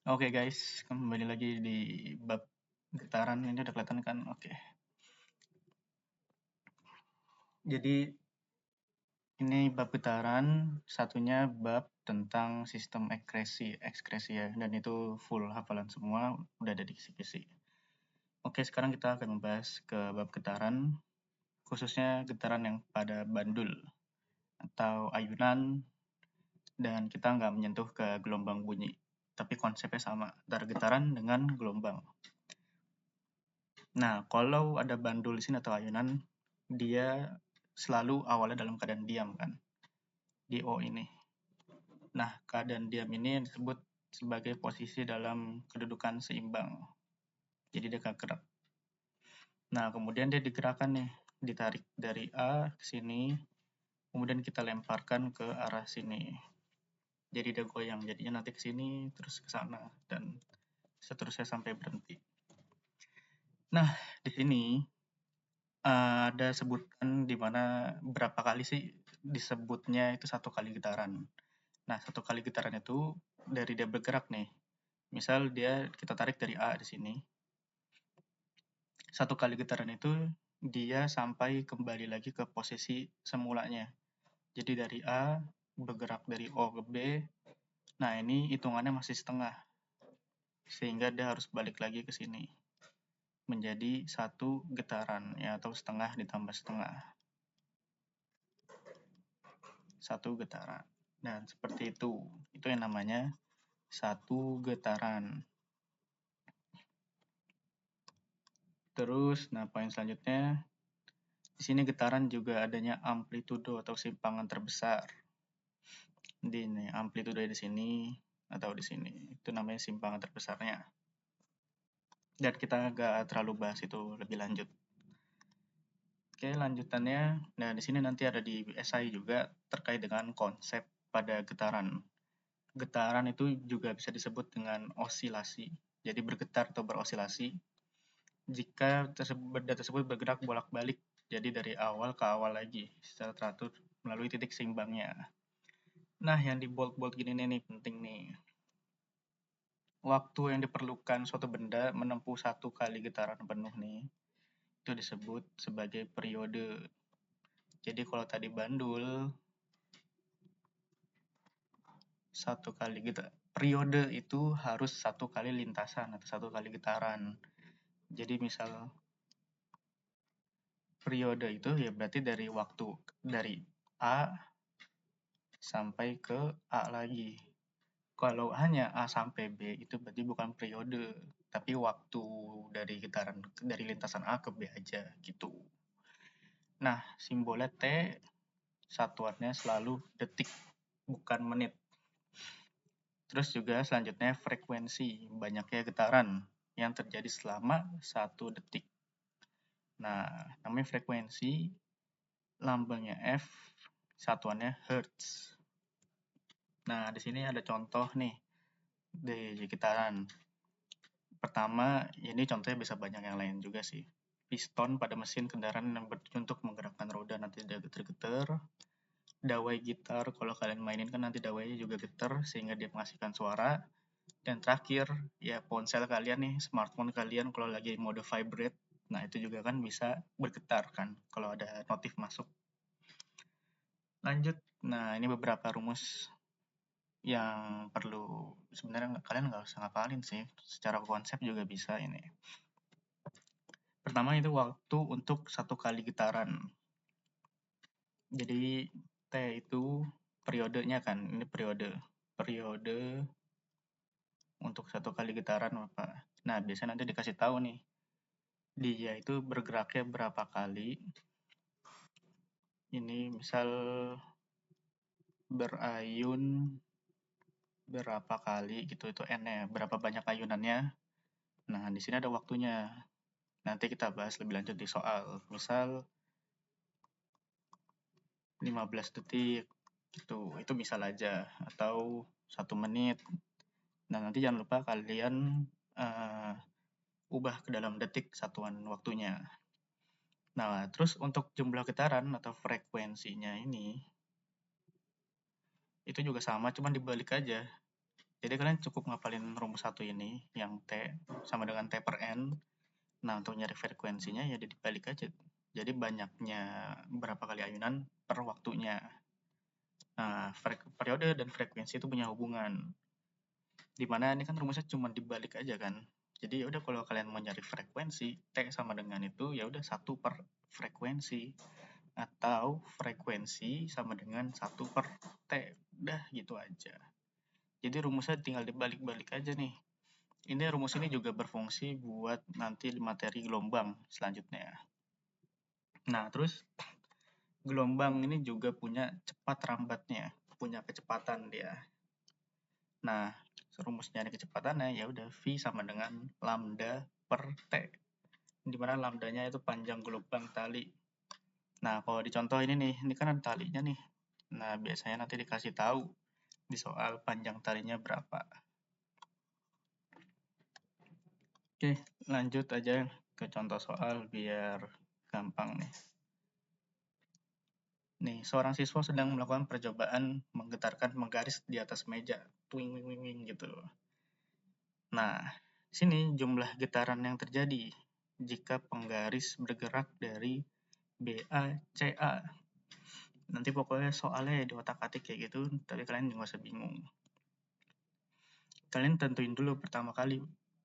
Oke guys, kembali lagi di bab getaran. Ini udah kelihatan kan? Oke. Jadi ini bab getaran, satunya bab tentang sistem ekskresi ya, dan itu full hafalan semua, udah ada di kisi-kisi. Oke, sekarang kita akan membahas ke bab getaran, khususnya getaran yang pada bandul atau ayunan, dan kita nggak menyentuh ke gelombang bunyi. Tapi konsepnya sama, antara getaran dengan gelombang. Nah, kalau ada bandul di sini atau ayunan, dia selalu awalnya dalam keadaan diam kan, di O ini. Nah, keadaan diam ini disebut sebagai posisi dalam kedudukan seimbang. Jadi dia gak gerak. Nah, kemudian dia digerakkan nih, ditarik dari A ke sini, kemudian kita lemparkan ke arah sini. Jadi dia goyang, jadinya nanti ke sini, terus ke sana, dan seterusnya sampai berhenti. Nah, di sini ada sebutan di mana berapa kali sih disebutnya itu satu kali getaran. Nah, satu kali getaran itu dari dia bergerak nih. Misal kita tarik dari A di sini. Satu kali getaran itu dia sampai kembali lagi ke posisi semulanya. Jadi dari A bergerak dari O ke B. Nah, ini hitungannya masih setengah. Sehingga dia harus balik lagi ke sini. Menjadi satu getaran ya, atau setengah ditambah setengah. Satu getaran. Dan seperti itu. Itu yang namanya satu getaran. Terus, nah poin selanjutnya, di sini getaran juga adanya amplitudo atau simpangan terbesar. Di ini amplitudo di sini atau di sini. Itu namanya simpangan terbesarnya. Dan kita nggak terlalu bahas itu lebih lanjut. Oke, lanjutannya. Nah, di sini nanti ada di esai juga terkait dengan konsep pada getaran. Getaran itu juga bisa disebut dengan osilasi. Jadi bergetar atau berosilasi jika benda tersebut bergerak bolak-balik. Jadi dari awal ke awal lagi secara teratur melalui titik seimbangnya. Nah, yang di bold gini nih penting nih. Waktu yang diperlukan suatu benda menempuh satu kali getaran penuh nih, itu disebut sebagai periode. Jadi kalau tadi bandul, satu kali periode itu harus satu kali lintasan atau satu kali getaran. Jadi misal periode itu ya berarti dari waktu dari A sampai ke A lagi. Kalau hanya A sampai B itu berarti bukan periode, tapi waktu dari getaran dari lintasan A ke B aja gitu. Nah, simbolnya T, satuannya selalu detik, bukan menit. Terus juga selanjutnya frekuensi, banyaknya getaran yang terjadi selama 1 detik. Nah, namanya frekuensi, lambangnya F, satuannya Hertz. Nah, di sini ada contoh nih di getaran. Pertama, ini contohnya bisa banyak yang lain juga sih. Piston pada mesin kendaraan yang bertujuan untuk menggerakkan roda nanti dia getar-getar. Dawai gitar, kalau kalian mainin kan nanti dawainya juga getar sehingga dia menghasilkan suara. Dan terakhir, ya ponsel kalian nih, smartphone kalian kalau lagi mode vibrate, nah itu juga kan bisa bergetar kan kalau ada notif masuk. Lanjut, nah ini beberapa rumus yang perlu sebenarnya kalian nggak usah ngapalin sih, secara konsep juga bisa ini. Pertama itu waktu untuk satu kali getaran. Jadi T itu periodenya kan, ini periode untuk satu kali getaran apa. Nah, biasanya nanti dikasih tahu nih, dia itu bergeraknya berapa kali. Ini misal berayun berapa kali gitu, itu N-nya, berapa banyak ayunannya. Nah, di sini ada waktunya. Nanti kita bahas lebih lanjut di soal. Misal 15 detik gitu, itu misal aja, atau 1 menit. Nah, nanti jangan lupa kalian ubah ke dalam detik satuan waktunya. Nah, terus untuk jumlah getaran atau frekuensinya ini, itu juga sama, cuma dibalik aja. Jadi kalian cukup ngapalin rumus satu ini, yang T sama dengan T per N. Nah, untuk nyari frekuensinya ya dibalik aja. Jadi banyaknya berapa kali ayunan per waktunya. Nah, periode dan frekuensi itu punya hubungan. Dimana ini kan rumusnya cuma dibalik aja kan. Jadi ya udah kalau kalian mau nyari frekuensi, T sama dengan itu ya udah 1 per frekuensi. Atau frekuensi sama dengan 1 per T. Udah gitu aja. Jadi rumusnya tinggal dibalik-balik aja nih. Ini rumus ini juga berfungsi buat nanti di materi gelombang selanjutnya. Nah, terus gelombang ini juga punya cepat rambatnya, punya kecepatan dia. Nah, rumus nyari kecepatannya ya udah V sama dengan lambda per T. Di mana lambdanya itu panjang gelombang tali. Nah, kalau di contoh ini nih, ini kan ada talinya nih. Nah, biasanya nanti dikasih tahu di soal panjang talinya berapa. Oke, lanjut aja ke contoh soal biar gampang nih. Nih, seorang siswa sedang melakukan percobaan menggetarkan menggaris di atas meja. Twing, wing, wing, wing, gitu. Nah, sini jumlah getaran yang terjadi jika penggaris bergerak dari BACA. Nanti pokoknya soalnya di otak-atik kayak gitu, tapi kalian nggak usah bingung. Kalian tentuin dulu pertama kali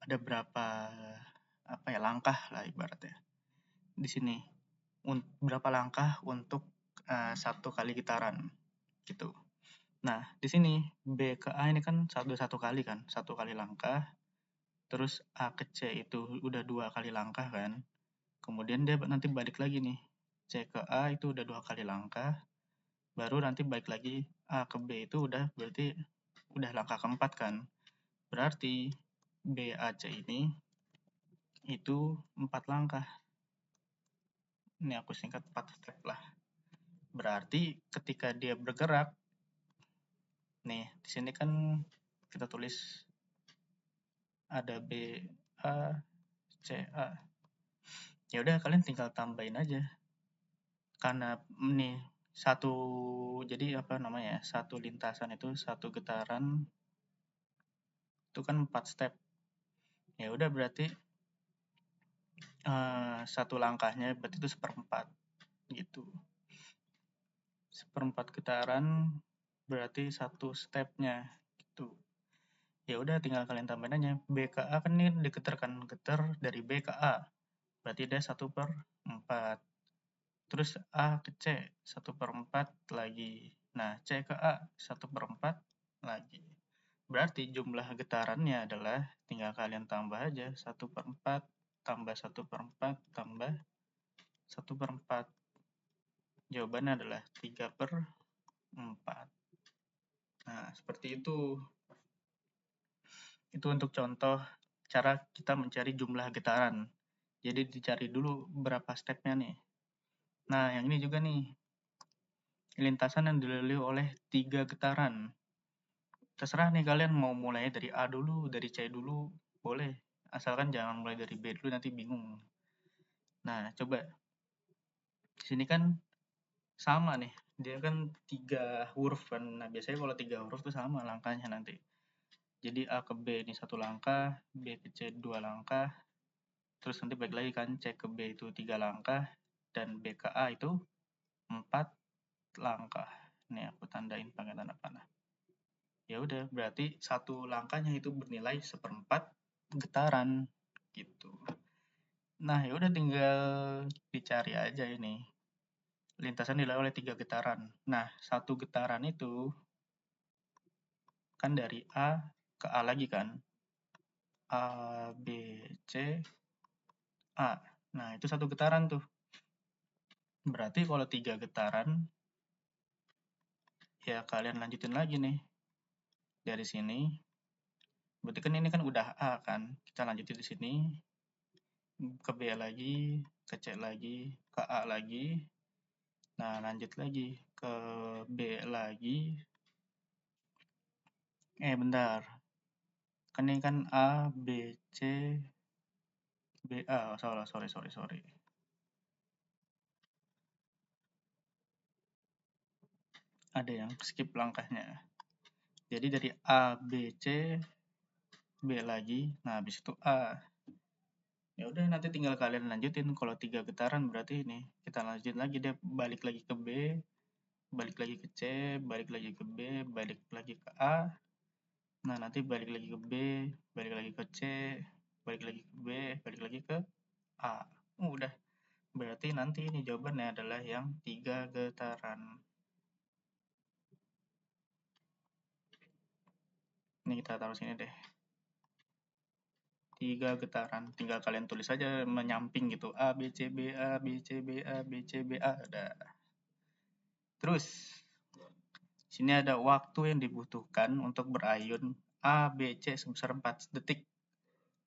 ada berapa langkah lah ibaratnya. Di sini berapa langkah untuk satu kali getaran gitu. Nah, di sini B ke A ini kan satu kali kan, satu kali langkah. Terus A ke C itu udah 2 kali langkah kan. Kemudian dia nanti balik lagi nih. C ke A itu udah 2 kali langkah. Baru nanti balik lagi A ke B itu berarti udah langkah keempat kan. Berarti BAC ini itu 4 langkah. Ini aku singkat 4 step lah. Berarti ketika dia bergerak, nih di sini kan kita tulis ada B, A, C, A. Ya udah kalian tinggal tambahin aja. Karena nih jadi satu lintasan itu satu getaran itu kan 4 step. Ya udah berarti satu langkahnya berarti itu 1/4 gitu. 1/4 getaran berarti satu stepnya gitu. Ya udah tinggal kalian tambahin aja. B ke A kan ini digetarkan dari B ke A. Berarti dia 1/4. Terus A ke C 1/4 lagi. Nah, C ke A 1/4 lagi. Berarti jumlah getarannya adalah tinggal kalian tambah aja 1/4 tambah 1/4 tambah 1/4. Jawabannya adalah 3/4. Nah, seperti itu. Itu untuk contoh cara kita mencari jumlah getaran. Jadi dicari dulu berapa stepnya nih. Nah, yang ini juga nih. Lintasan yang dilalui oleh 3 getaran. Terserah nih kalian mau mulai dari A dulu, dari C dulu, boleh. Asalkan jangan mulai dari B dulu, nanti bingung. Nah, coba. Di sini kan sama nih. Dia kan 3 huruf kan. Nah, biasanya kalau 3 huruf tuh sama langkahnya nanti. Jadi A ke B ini 1 langkah, B ke C 2 langkah, terus nanti balik lagi kan C ke B itu 3 langkah, dan B ke A itu 4 langkah. Nih aku tandain pakai tanda panah. Ya udah, berarti satu langkahnya itu bernilai 1/4 getaran gitu. Nah, ya udah tinggal dicari aja ini. Lintasan dilalui oleh 3 getaran. Nah, satu getaran itu kan dari A ke A lagi kan. A, B, C, A. Nah, itu satu getaran tuh. Berarti kalau 3 getaran, ya kalian lanjutin lagi nih. Dari sini. Berarti kan ini kan udah A kan. Kita lanjutin di sini. Ke B lagi, ke C lagi, ke A lagi. Nah, lanjut lagi ke B lagi. Bentar. Kan ini kan A, B, C, B, A. Salah, sorry. Ada yang skip langkahnya. Jadi dari A, B, C, B lagi, nah habis itu A. Ya udah nanti tinggal kalian lanjutin. Kalau 3 getaran berarti ini kita lanjutin lagi deh, balik lagi ke B, balik lagi ke C, balik lagi ke B, balik lagi ke A. Nah, nanti balik lagi ke B, balik lagi ke C, balik lagi ke B, balik lagi ke A. Udah. Berarti nanti ini jawabannya adalah yang 3 getaran. Ini kita taruh sini deh. 3 getaran. Tinggal kalian tulis aja menyamping gitu. A, B, C, B, A, B, C, B, A, B, C, B, A. Udah. Terus, sini ada waktu yang dibutuhkan untuk berayun A, B, C sebesar 4 detik.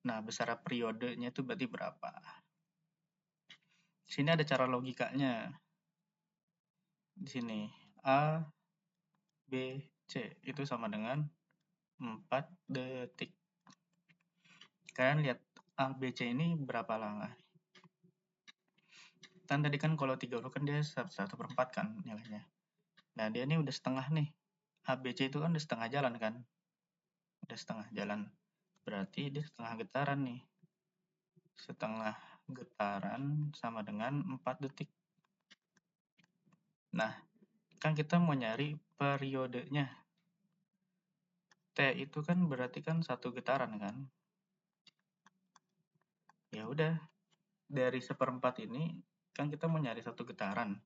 Nah, besar periodenya itu berarti berapa? Sini ada cara logikanya. Di sini, A, B, C itu sama dengan 4 detik. Kalian lihat A, B, C ini berapa lama? Kan tadi kan kalau 3 huruf kan dia 1/4 kan nilainya. Nah, dia ini udah setengah nih. A, B, C itu kan udah setengah jalan kan? Udah setengah jalan. Berarti dia setengah getaran nih. Setengah getaran sama dengan 4 detik. Nah, kan kita mau nyari periodenya. T itu kan berarti kan 1 getaran kan? Ya udah, dari 1/4 ini kan kita mau nyari 1 getaran.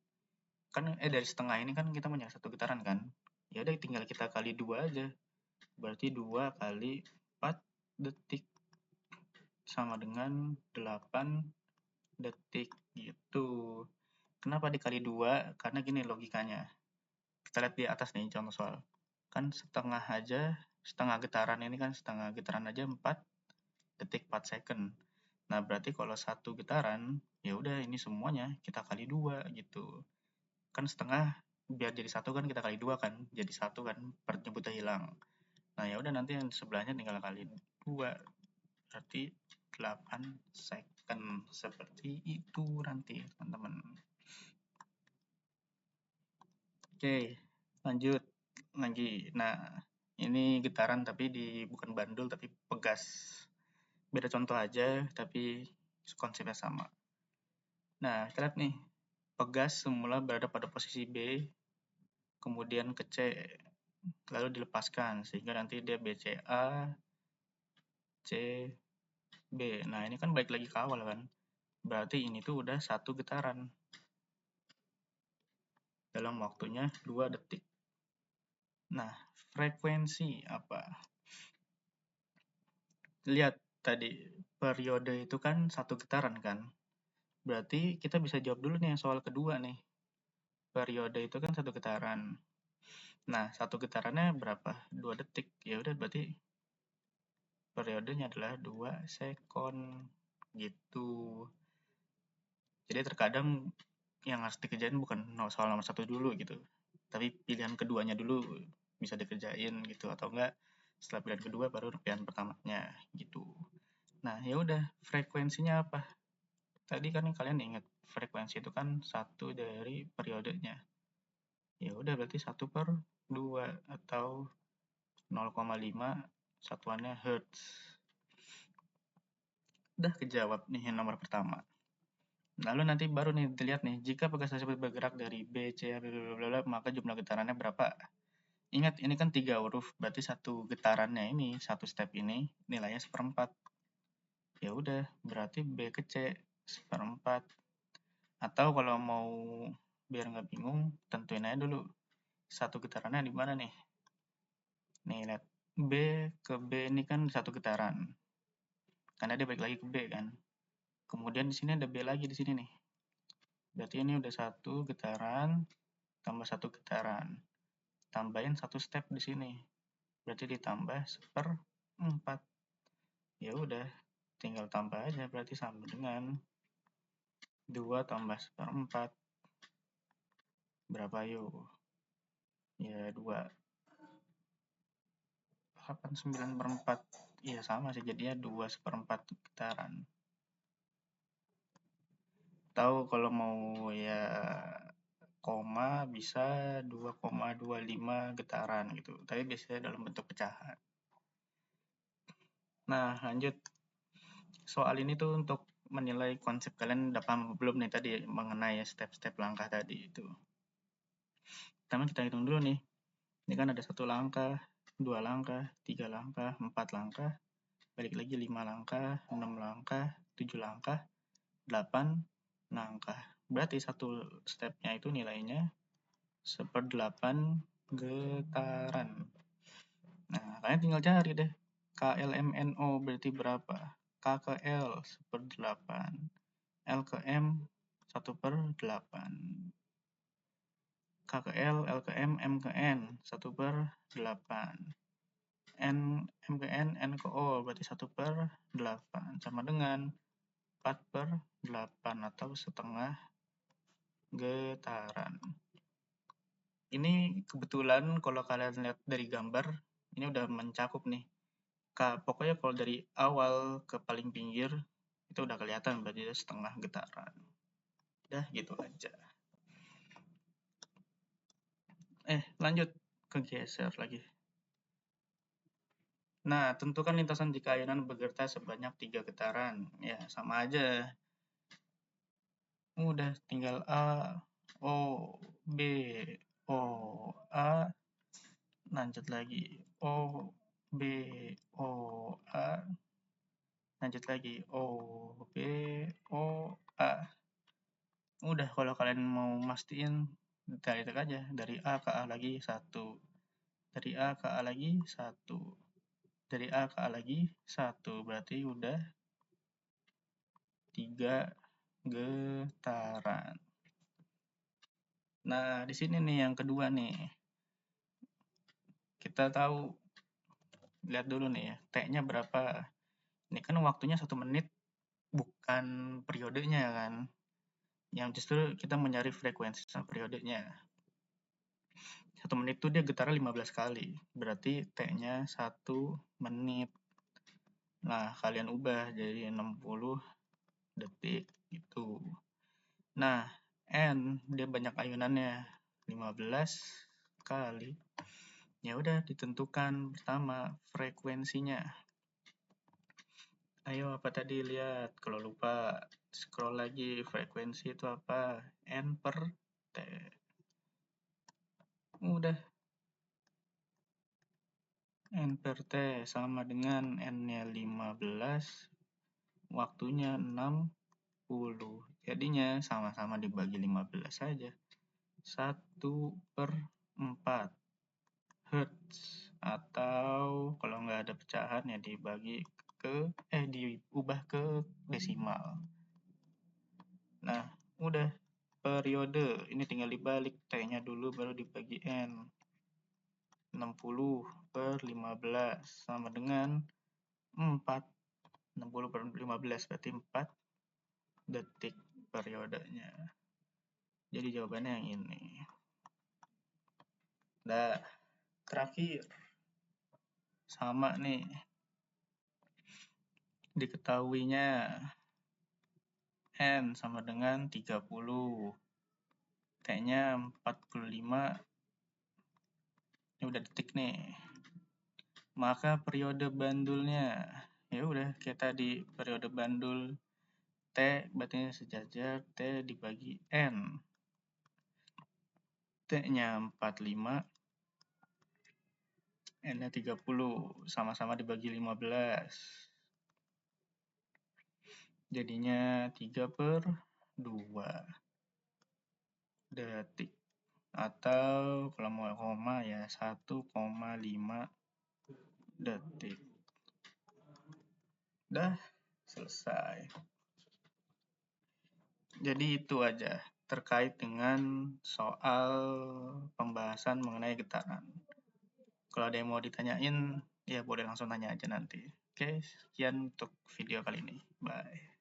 Kan dari setengah ini kan kita mau nyari 1 getaran kan? Ya udah tinggal kita kali 2 aja. Berarti 2 kali 4 detik sama dengan 8 detik gitu. Kenapa dikali 2? Karena gini logikanya. Kita lihat di atas nih contoh soal. Kan setengah getaran ini kan setengah getaran aja 4 detik 4 second. Nah, berarti kalau 1 getaran, ya udah ini semuanya kita kali 2 gitu. Kan setengah biar jadi 1 kan kita kali 2 kan, jadi 1 kan, per nyebutnya hilang. Nah, ya udah nanti yang sebelahnya tinggal kali 2. Berarti 8 second. Seperti itu nanti, teman-teman. Oke, lanjut lagi. Nah, ini getaran tapi bukan bandul tapi pegas. Beda contoh aja tapi konsepnya sama. Nah, kita lihat nih. Pegas semula berada pada posisi B, kemudian ke C, lalu dilepaskan sehingga nanti dia BCA, C, B. Nah, ini kan balik lagi ke awal kan. Berarti ini tuh udah 1 getaran. Dalam waktunya 2 detik. Nah, frekuensi apa? Lihat tadi, periode itu kan 1 getaran kan? Berarti kita bisa jawab dulu nih soal kedua nih. Periode itu kan 1 getaran. Nah, 1 getarannya berapa? 2 detik. Ya udah berarti periodenya adalah 2 sekon. Gitu. Jadi terkadang yang harus dikerjain bukan soal nomor 1 dulu gitu. Tapi pilihan keduanya dulu bisa dikerjain gitu atau enggak setelah pilihan kedua baru pilihan pertamanya gitu. Nah, ya udah, frekuensinya apa? Tadi kan kalian ingat frekuensi itu kan 1 dari periodenya. Ya udah berarti 1/2 atau 0,5 satuannya hertz. Udah kejawab nih yang nomor pertama. Lalu nanti baru nih dilihat nih, jika pegas tersebut bergerak dari B, C, blablabla, maka jumlah getarannya berapa? Ingat, ini kan 3 huruf, berarti 1 getarannya ini, 1 step ini nilainya 1/4. Ya udah, berarti B ke C 1/4. Atau kalau mau biar nggak bingung, tentuin aja dulu 1 getarannya di mana nih. Nih, lihat. B ke B ini kan 1 getaran. Karena dia balik lagi ke B kan. Kemudian di sini ada B lagi di sini nih. Berarti ini udah 1 getaran tambah 1 getaran. Tambahin 1 step di sini. Berarti ditambah 1/4. Ya udah, tinggal tambah aja berarti sama dengan 2 tambah 1/4. Berapa yuk? Ya 2. 89/4. Iya sama sih, jadinya 2/4 getaran. Tahu kalau mau ya koma bisa 2,25 getaran gitu, tapi biasanya dalam bentuk pecahan. Nah, lanjut. Soal ini tuh untuk menilai konsep kalian udah paham belum nih tadi mengenai step-step langkah tadi itu. Pertama kita hitung dulu nih. Ini kan ada 1 langkah, 2 langkah, 3 langkah, 4 langkah, balik lagi 5 langkah, 6 langkah, 7 langkah, 8 langkah. Berarti satu stepnya itu nilainya 1/8 getaran. Nah, kalian tinggal cari deh. KLMNO berarti berapa? K ke L 1/8. L ke M 1/8. K ke L ke M ke N 1/8. M ke N ke O berarti 1/8 sama dengan 4/8 atau setengah getaran. Ini kebetulan kalau kalian lihat dari gambar, ini udah mencakup nih. Pokoknya kalau dari awal ke paling pinggir, itu udah kelihatan berarti setengah getaran. Udah gitu aja. Lanjut ke geser lagi. Nah, tentukan lintasan jika ayunan bergetar sebanyak 3 getaran. Ya, sama aja. Udah tinggal A, O, B, O, A. Lanjut lagi. O, B, O, A. Lanjut lagi. O, B, O, A. Udah, kalau kalian mau mastiin, dari aja. Dari A ke A lagi 1. Dari A ke A lagi 1. Dari A ke A lagi 1. Berarti udah 3 getaran. Nah, di sini nih yang kedua nih. Kita tahu, lihat dulu nih ya, T-nya berapa. Ini kan waktunya 1 menit, bukan periodenya kan. Yang justru kita mencari frekuensi sama periodenya. 1 menit itu dia getaran 15 kali. Berarti T-nya 1 menit. Nah, kalian ubah jadi 60 detik gitu. Nah, N dia banyak ayunannya, 15 kali. Ya udah, ditentukan pertama frekuensinya. Ayo, apa tadi lihat? Kalau lupa, scroll lagi. Frekuensi itu apa? N per T. Udah. N per T sama dengan N-nya 15, waktunya 60. Jadinya sama-sama dibagi 15 saja. 1/4 Hertz. Atau kalau nggak ada pecahan ya diubah ke desimal. Nah, udah. Periode, ini tinggal dibalik. T-nya dulu baru dibagi N. 60/15 sama dengan 4. 60/15 berarti 4 detik periodenya. Jadi jawabannya yang ini. Nah, terakhir. Sama nih. Diketahuinya N sama dengan 30. T-nya 45. Ini udah detik nih. Maka periode bandulnya, ya udah kita di periode bandul T berarti sejajar T dibagi N. T-nya 45, N-nya 30, sama-sama dibagi 15. Jadinya 3/2 detik. Atau kalau mau koma ya 1,5 detik. Udah selesai. Jadi itu aja terkait dengan soal pembahasan mengenai getaran. Kalau ada yang mau ditanyain, ya boleh langsung tanya aja nanti. Oke, sekian untuk video kali ini. Bye.